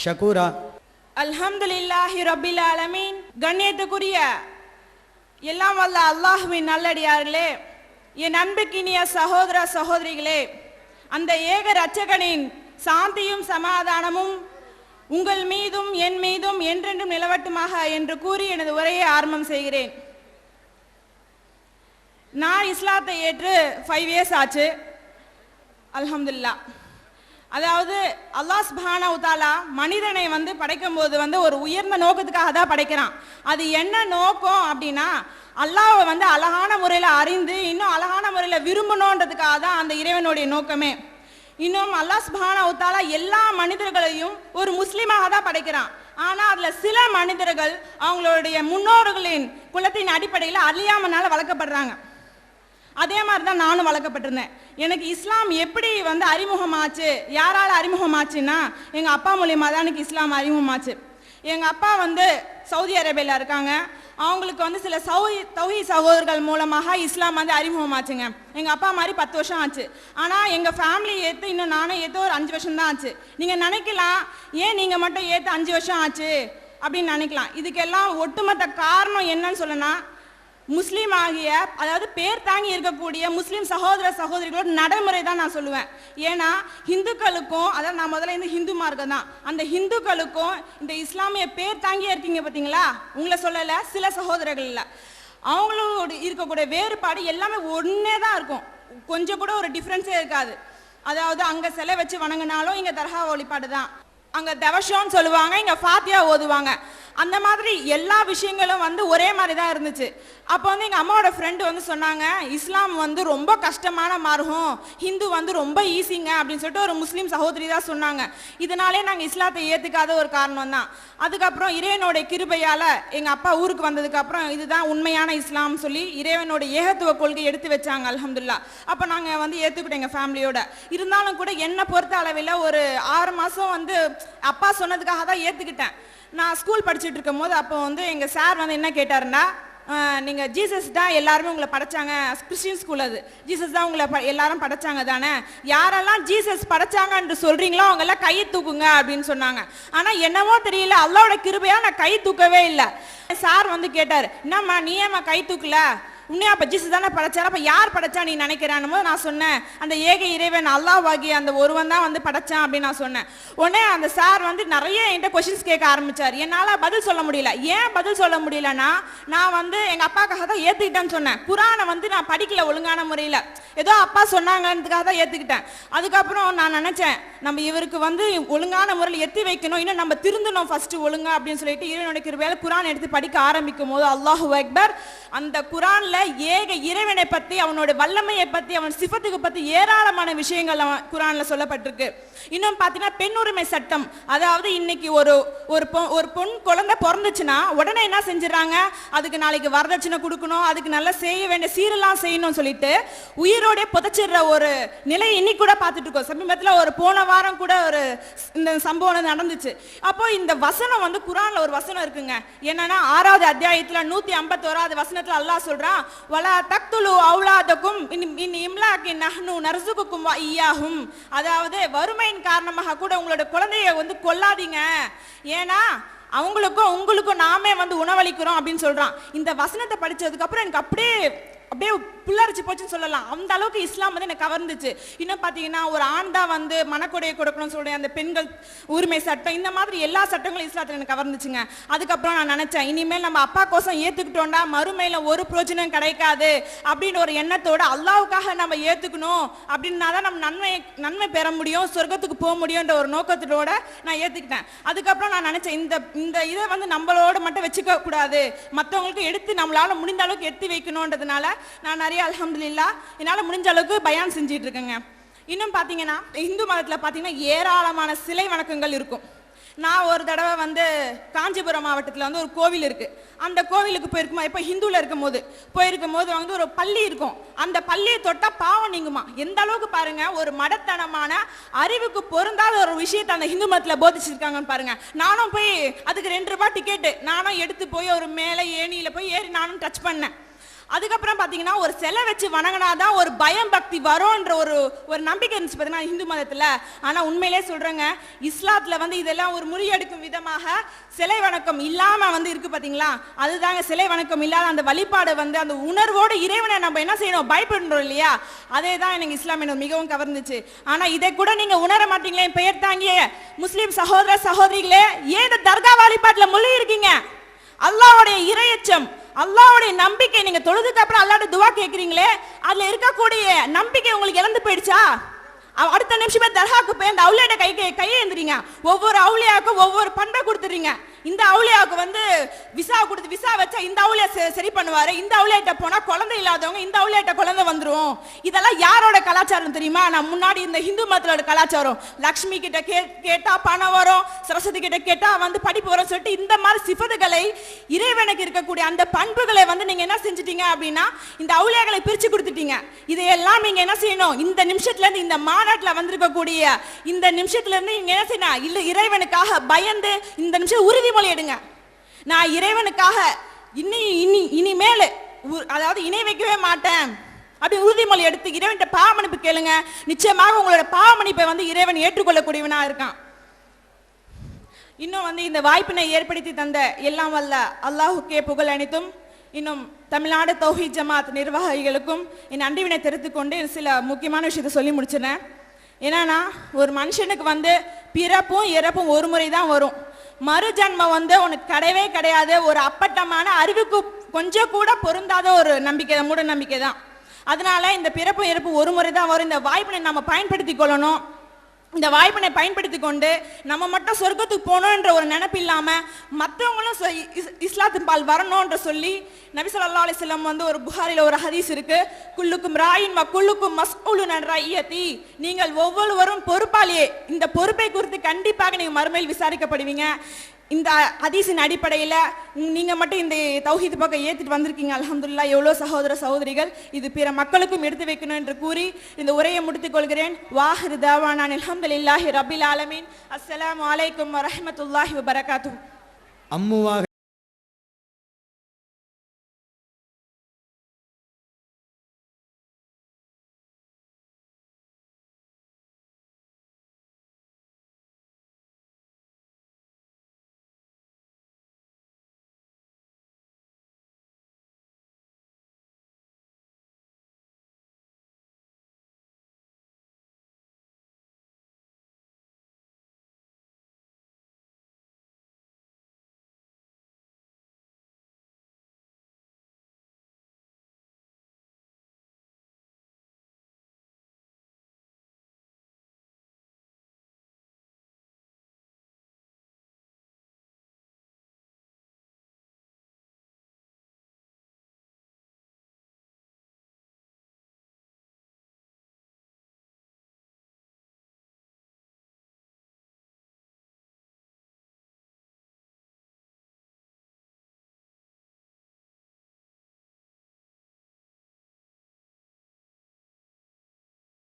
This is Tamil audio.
ஷகூரா. அல்ஹம்துலில்லாஹி ரப்பில் ஆலமீன். கண்ணியத்துக்குரிய எல்லாம் வல்ல அல்லாஹ்வின் நல்லடியார்களே, என் அன்புக்கினிய சகோதர சகோதரிகளே, அந்த ஏக இரட்சகனின் சாந்தியும் சமாதானமும் உங்கள் மீதும் என் மீதும் என்றென்றும் நிலவட்டுமாக என்று கூறி எனது உரையை ஆரம்பம் செய்கிறேன். நான் இஸ்லாத்தை ஏற்று 5 இயர்ஸ் ஆச்சு. அல்ஹம்துலில்லாஹ். அதாவது அல்லாஹ் சுப்ஹானஹு வ தஆலா மனிதனை படைக்கும் போது ஒரு உயர்ந்த நோக்கத்துக்காக தான் படைக்கிறான். அது என்ன நோக்கம் அப்படின்னா, அல்லாஹ்வை அழகான முறையில் அறிந்து இன்னும் அழகான முறையில் விரும்பணுன்றதுக்காக தான் அந்த இறைவனுடைய நோக்கமே. இன்னும் அல்லாஹ் சுப்ஹானஹு வ தஆலா எல்லா மனிதர்களையும் ஒரு முஸ்லீமாக தான் படைக்கிறான். ஆனால் அதில் சில மனிதர்கள் அவங்களுடைய முன்னோர்களின் குலத்தின் அடிப்படையில் அறியாமனால வளர்க்கப்படுறாங்க. அதே மாதிரி தான் நானும் வளர்க்கப்பட்டிருந்தேன். எனக்கு இஸ்லாம் எப்படி அறிமுகமாச்சு, யாரால் அறிமுகமாச்சுன்னா எங்கள் அப்பா மூலியமாக தான் எனக்கு இஸ்லாம் அறிமுகமாச்சு. எங்கள் அப்பா சவுதி அரேபியாவில் இருக்காங்க. அவங்களுக்கு சில தௌஹீத் சகோதரர்கள் மூலமாக இஸ்லாம் அறிமுகமாச்சுங்க. எங்கள் அப்பா மாதிரி 10 வருஷம் ஆச்சு. ஆனால் எங்கள் ஃபேமிலி ஏற்று இன்னும் நானும் ஏற்று ஒரு 5 வருஷம் தான் ஆச்சு. நீங்கள் நினைக்கலாம், ஏன் நீங்கள் மட்டும் ஏற்று 5 வருஷம் ஆச்சு அப்படின்னு நினைக்கலாம். இதுக்கெல்லாம் ஒட்டுமொத்த காரணம் என்னன்னு சொல்லனா, முஸ்லீம் ஆகிய, அதாவது பேர் தாங்கி இருக்கக்கூடிய முஸ்லீம் சகோதர சகோதரிகளோட நடைமுறை தான் நான் சொல்லுவேன். ஏன்னா ஹிந்துக்களுக்கும், அதாவது நான் முதல்ல ஹிந்து மார்க்கம் தான், அந்த ஹிந்துக்களுக்கும் இந்த இஸ்லாமிய பேர் தாங்கியே இருக்கீங்க பார்த்தீங்களா, உங்களை சொல்லலை, சில சகோதரர்கள் இல்லை, அவங்களோட இருக்கக்கூடிய வேறுபாடு எல்லாமே ஒன்றே தான் இருக்கும். கொஞ்சம் கூட ஒரு டிஃப்ரென்ஸே இருக்காது. அதாவது அங்கே சிலை வச்சு வணங்கினாலும் இங்கே தர்கா வழிபாடு தான், அங்கே தவஷம்னு சொல்லுவாங்க, இங்கே ஃபாத்தியா ஓதுவாங்க. அந்த மாதிரி எல்லா விஷயங்களும் ஒரே மாதிரி தான் இருந்துச்சு. அப்போ எங்கள் அம்மாவோட ஃப்ரெண்டு சொன்னாங்க, இஸ்லாம் ரொம்ப கஷ்டமான மார்க்கம், ஹிந்து ரொம்ப ஈஸிங்க அப்படின்னு சொல்லிட்டு ஒரு முஸ்லீம் சகோதரி தான் சொன்னாங்க. இதனாலே நாங்கள் இஸ்லாத்தை ஏற்றுக்காத ஒரு காரணம் தான். அதுக்கப்புறம் இறைவனுடைய கிருபையால் எங்கள் அப்பா ஊருக்கு வந்ததுக்கப்புறம் இதுதான் உண்மையான இஸ்லாம் சொல்லி இறைவனுடைய ஏகத்துவ கொள்கை எடுத்து வச்சாங்க. அல்ஹம்துலில்லாஹ். அப்போ நாங்கள் ஏற்றுக்கிட்டோம் எங்கள் ஃபேமிலியோட. இருந்தாலும் கூட என்னை பொறுத்த அளவில் ஒரு 6 மாதம் அப்பா சொன்னதுக்காக தான் ஏற்றுக்கிட்டேன். நான் ஸ்கூல் படிச்சுட்டு இருக்கும் போது அப்போ எங்கள் சார் என்ன கேட்டாருன்னா, நீங்கள் ஜீசஸ் தான் எல்லாருமே உங்களை படைச்சாங்க, கிறிஸ்டின் ஸ்கூல் அது, ஜீசஸ் தான் உங்களை எல்லாரும் படைச்சாங்க தானே, யாரெல்லாம் ஜீசஸ் படைச்சாங்கன்னு சொல்கிறீங்களோ அவங்கெல்லாம் கையை தூக்குங்க அப்படின்னு சொன்னாங்க. ஆனால் என்னவோ தெரியல, அல்லாஹ்வோட கிருபையாக நான் கை தூக்கவே இல்லை. சார் கேட்டார், என்னம்மா நீ ஏம்மா கை தூக்கல, உன்னையா அப்போ ஜீசஸ் தானே படைச்சார், அப்போ யார் படைச்சா நீ நினைக்கிறான்னு போது நான் சொன்னேன், அந்த ஏக இறைவன் அல்லாஹ்வாகி அந்த ஒருவன் தான் படைச்சான் அப்படின்னு நான் சொன்னேன். உடனே அந்த சார் நிறைய என்கிட்ட கொஸ்டின்ஸ் கேட்க ஆரம்பிச்சார். என்னால் பதில் சொல்ல முடியல. ஏன் பதில் சொல்ல முடியலன்னா, நான் எங்கள் அப்பாக்காக தான் ஏற்றுக்கிட்டேன்னு சொன்னேன். குரானை நான் படிக்கல ஒழுங்கான முறையில், ஏதோ அப்பா சொன்னாங்கன்றதுக்காக தான் ஏற்றுக்கிட்டேன். அதுக்கப்புறம் நான் நினச்சேன், நம்ம இவருக்கு ஒழுங்கான முறையில் எத்தி வைக்கணும், இன்னும் நம்ம திருந்தணும் ஃபஸ்ட்டு ஒழுங்கா அப்படின்னு சொல்லிட்டு இறைவனுடைய கிருபையால குரான் எடுத்து படிக்க ஆரம்பிக்கும் போது அல்லாஹு அக்பர், அந்த குரான்ல ஏக இறைவனை பற்றி, அவனோட வல்லமையை பற்றி, அவன் சிஃபத்துக்கு பற்றி ஏராளமான விஷயங்கள் குரான்ல சொல்லப்பட்டிருக்கு. இன்னும் பார்த்தீங்கன்னா பெண் உரிமை சட்டம், அதாவது இன்னைக்கு ஒரு பொன் குழந்தை பிறந்துச்சுன்னா உடனே என்ன செஞ்சிடறாங்க, அதுக்கு நாளைக்கு வரதட்சணை கொடுக்கணும், அதுக்கு நல்லா செய்ய வேண்டிய சீரெல்லாம் செய்யணும்னு சொல்லிட்டு உயிரோட புதைச்சிடுற ஒரு நிலை இன்னைக்கு கூட பார்த்துட்டு இருக்கோம். சமீபத்தில் ஒரு போன வாரம் கூட ஒரு இந்த சம்பவம் நடந்துச்சு. அப்போ இந்த வசனம் குரான்ல ஒரு வசனம் இருக்குங்க. என்னன்னா 6வது அத்தியாயத்தில் 151வது வசனத்தில் அல்லாஹ் சொல்றான், வலா தக்துலு அவுலாதக்கும் மின் இம்லாகி நஹ்னு நர்சுகுக்கும் வ இய்யாஹும், அதாவது வறுமையின் காரணமாக கூட உங்களோட குழந்தைய கொல்லாதீங்க, ஏன்னா அவங்களுக்கும் உங்களுக்கும் நாமே உணவளிக்கிறோம் அப்படின்னு சொல்றான். இந்த வசனத்தை படிச்சதுக்கு அப்புறம் எனக்கு அப்படியே புல்லரிச்சு போச்சுன்னு சொல்லலாம். அந்த அளவுக்கு இஸ்லாம் எனக்கு கவர்ந்துச்சு. இன்னும் பார்த்தீங்கன்னா ஒரு ஆண் தான் மனக்கொடையை கொடுக்கணும்னு சொல்றேன், அந்த பெண்கள் உரிமை சட்டம், இந்த மாதிரி எல்லா சட்டங்களும் இஸ்லாத்தில் எனக்கு கவர்ந்துச்சுங்க. அதுக்கப்புறம் நான் நினைச்சேன், இனிமேல் நம்ம அப்பா கோசம் ஏற்றுக்கிட்டோம்னா மறுமையில் ஒரு பிரயோஜனம் கிடைக்காது அப்படின்னு ஒரு எண்ணத்தோட அல்லாஹ்வுக்காக நம்ம ஏற்றுக்கணும், அப்படின்னா தான் நம்ம நன்மை பெற முடியும், சொர்க்கத்துக்கு போக முடியும்ன்ற ஒரு நோக்கத்தோட நான் ஏற்றுக்கிட்டேன். அதுக்கப்புறம் நான் நினைச்சேன், இந்த இதை நம்மளோட மட்டும் வச்சுக்க கூடாது, மற்றவங்களுக்கு எடுத்து நம்மளால முடிந்த அளவுக்கு எடுத்து வைக்கணுன்றதுனால நான் நிறைய அல்ஹம்துலில்லாஹ் என்னால் முடிஞ்ச அளவுக்கு பயான் செஞ்சிட்டு இருக்கேங்க. இன்னும் பார்த்தீங்கன்னா இந்து மதத்தில் பார்த்தீங்கன்னா ஏராளமான சிலை வணக்கங்கள் இருக்கும். நான் ஒரு தடவை காஞ்சிபுரம் மாவட்டத்தில் ஒரு கோவில் இருக்கு. அந்த கோவிலுக்கு போயிருக்குமா, இப்போ ஹிந்துவில் போயிருக்கும் போது ஒரு பள்ளி இருக்கும். அந்த பள்ளியை தொட்டா பாவம் நீங்குமா. எந்த அளவுக்கு பாருங்க, ஒரு மடத்தனமான அறிவுக்கு பொருந்தாத ஒரு விஷயத்தை அந்த ஹிந்து மதத்தில் போதிச்சிருக்காங்கன்னு பாருங்க. நானும் போய் அதுக்கு 2 ரூபாய் டிக்கெட்டு நானும் எடுத்து போய் ஒரு மேலே ஏணியில் போய் ஏறி நானும் டச் பண்ணேன். அதுக்கப்புறம் பாத்தீங்கன்னா ஒரு சிலை வச்சு வணங்கினாதான் ஒரு பயம் பக்தி வரும்ன்ற ஒரு நம்பிக்கை இருந்துச்சு பாத்தீங்கன்னா இந்து மதத்துல. ஆனா உண்மையிலே சொல்றேங்க, இஸ்லாத்துல வந்து இதெல்லாம் ஒரு முறியடிக்கும் விதமாக சிலை வணக்கம் இல்லாம வந்து இருக்கு பாத்தீங்களா. அதுதாங்க சிலை வணக்கம் இல்லாத அந்த வழிபாடு வந்து அந்த உணர்வோடு இறைவனை நம்ம என்ன செய்யணும், பயப்படுறோம் இல்லையா. அதே தான் எனக்கு இஸ்லாம் எனக்கு மிகவும் கவர்ந்துச்சு. ஆனா இதை கூட நீங்க உணர மாட்டீங்களே பெயர் தாங்கிய முஸ்லிம் சகோதர சகோதரிகளே. ஏன் இந்த தர்கா வழிபாட்டுல மூழ்கி இருக்கீங்க? அல்லாஹ்வுடைய இறையச்சம், அல்லாஹ்வுடைய நம்பிக்கை, நீங்க தொழுதுக்கு அப்புறம் அல்லாஹ்ட்ட துஆ கேக்குறீங்களே, அதுல இருக்கக்கூடிய நம்பிக்கை உங்களுக்கு இழந்து போயிடுச்சா? அடுத்த நிமிஷமே தர்காவுக்கு போய் அந்த அவுளியாட்ட கையை எழுந்துறீங்க. ஒவ்வொரு அவுளியாவுக்கும் ஒவ்வொரு பண்பை கொடுத்துறீங்க. இந்த அவுளியாவுக்கு வந்து விசா கொடுத்து விசா வச்சா இந்த அவுளியா சரி பண்ணுவாரு, இந்த அவுளியாட்ட போனா குழந்தை இல்லாதவங்க இந்த அவுளியாட்ட குழந்தை வந்துரும். இதெல்லாம் யாரோட கலாச்சாரம் தெரியுமா? நான் முன்னாடி இந்த இந்து மதத்தோட கலாச்சாரம். லக்ஷ்மி கிட்ட கேட்டா பணம் வரும், சரஸ்வதி கிட்ட கேட்டா வந்து படிப்பு வரும் சொல்லிட்டு இந்த மாதிரி சிஃபத்துகளை, இறைவனுக்கு இருக்கக்கூடிய அந்த பண்புகளை வந்து நீங்க என்ன செஞ்சிட்டீங்க அப்படின்னா இந்த அவுளியாக்களை பிரிச்சு கொடுத்துட்டீங்க. இதையெல்லாம் நீங்க என்ன செய்யணும், இந்த நிமிஷத்துல இருந்து இந்த மாநாட்டில் வந்திருக்கக்கூடிய இந்த நிமிஷத்துல இருந்து நீங்க என்ன செய்யணும், இல்ல இறைவனுக்காக பயந்து இந்த நிமிஷம் உறுதிமொழி எடுங்க. நான் இறைவனுக்காக இனிமேல் அதாவது இணை வைக்கவே மாட்டேன் அப்படி உறுதிமொழி எடுத்து இறைவன்கிட்ட பாவமன்னிப்பு கேளுங்க. நிச்சயமாக உங்களோட பாவமன்னிப்பை வந்து இறைவன் ஏற்றுக்கொள்ளக்கூடியவனா இருக்கான். இன்னும் வந்து இந்த வாய்ப்பினை ஏற்படுத்தி தந்த எல்லாம் வல்ல அல்லாஹுக்கே புகழ் அனைத்தும். இன்னும் தமிழ்நாடு தௌஹீத் ஜமாத் நிர்வாகிகளுக்கும் என் அன்பினை தெரிவித்துக் கொண்டு சில முக்கியமான விஷயத்தை சொல்லி முடிச்சினேன். என்னன்னா, ஒரு மனுஷனுக்கு வந்து பிறப்பும் இறப்பும் ஒரு முறை தான் வரும். மறு ஜன்மம் வந்து உனக்கு கிடையவே கிடையாது. ஒரு அப்பட்டமான அறிவுக்கு கொஞ்சம் கூட பொருந்தாத ஒரு நம்பிக்கை, மூட நம்பிக்கை தான். அதனால இந்த பிறப்பும் இறப்பு ஒரு முறை தான் வரும். இந்த வாய்ப்பினை நம்ம பயன்படுத்தி கொள்ளணும். இந்த வாய்ப்பினை பயன்படுத்தி கொண்டு நம்ம மட்டும் சொர்க்கத்துக்கு போகணுன்ற ஒரு நினைப்பு இல்லாம மற்றவங்களும் இஸ்லாத்தின் பால் வரணும்ன்ற சொல்லி நபி ஸல்லல்லாஹு அலைஹி வஸல்லம் வந்து ஒரு புகாரில ஒரு ஹதீஸ் இருக்கு, குல்லுக்கும் ராயின் வ குல்லுக்கும் மஸ்ஊலுன் அன் ரய்யதி, நீங்கள் ஒவ்வொருவரும் பொறுப்பாளியே, இந்த பொறுப்பை குறித்து கண்டிப்பாக நீங்க மறுமையில் விசாரிக்கப்படுவீங்க. இந்த ஹதீஸின் அடிப்படையில் நீங்க மட்டும் இந்த தௌஹீத் பக்கம் ஏற்றிட்டு வந்திருக்கீங்க. அல்ஹம்துலில்லாஹ். எவ்வளோ சகோதர சகோதரிகள் இது பிற மக்களுக்கும் எடுத்து வைக்கணும் என்று கூறி இந்த உரையை முடித்துக் கொள்கிறேன். வாஹிரு தாவானா அல்ஹம்துலில்லாஹி ரப்பில் ஆலமீன். அஸ்ஸலாமு அலைக்கும் வரஹ்மத்துல்லாஹி வபரகாத்துஹு.